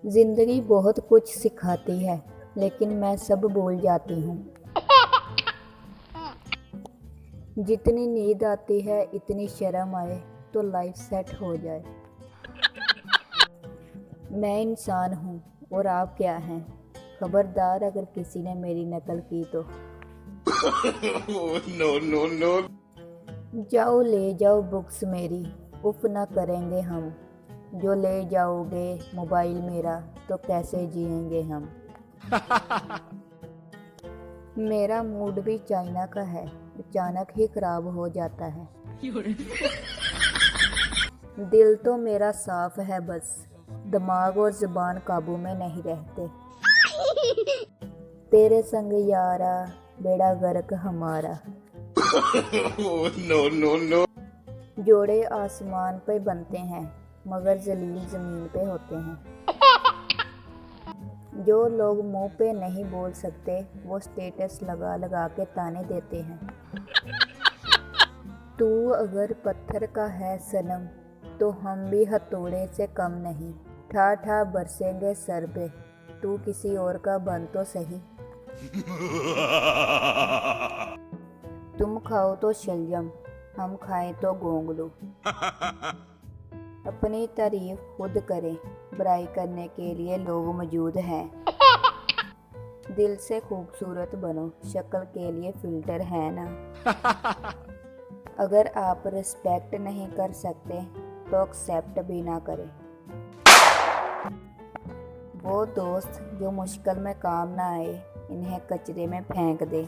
जिंदगी बहुत कुछ सिखाती है, लेकिन मैं सब भूल जाती हूँ। जितनी नींद आती है इतनी शर्म आए तो लाइफ सेट हो जाए। मैं इंसान हूँ और आप क्या हैं? खबरदार अगर किसी ने मेरी नकल की तो। No, no, no. जाओ ले जाओ बुक्स मेरी, उफ ना करेंगे हम। जो ले जाओगे मोबाइल मेरा तो कैसे जिएंगे हम। मेरा मूड भी चाइना का है, अचानक ही खराब हो जाता है। दिल तो मेरा साफ है, बस दिमाग और जुबान काबू में नहीं रहते। तेरे संग यारा बेड़ा गर्क हमारा। No, no, no. जोड़े आसमान पे बनते हैं मगर जलील जमीन पे होते हैं। जो लोग मुंह पे नहीं बोल सकते वो स्टेटस लगा लगा के ताने देते हैं। तू अगर पत्थर का है सनम तो हम भी हथौड़े से कम नहीं। ठा ठा बरसेंगे सर पे, तू किसी और का बन तो सही। तुम खाओ तो शलजम, हम खाएं तो गोंगलू। अपनी तारीफ खुद करें, बुराई करने के लिए लोग मौजूद हैं। दिल से खूबसूरत बनो, शक्ल के लिए फिल्टर है ना। अगर आप रिस्पेक्ट नहीं कर सकते तो एक्सेप्ट भी ना करें। वो दोस्त जो मुश्किल में काम ना आए, इन्हें कचरे में फेंक दे।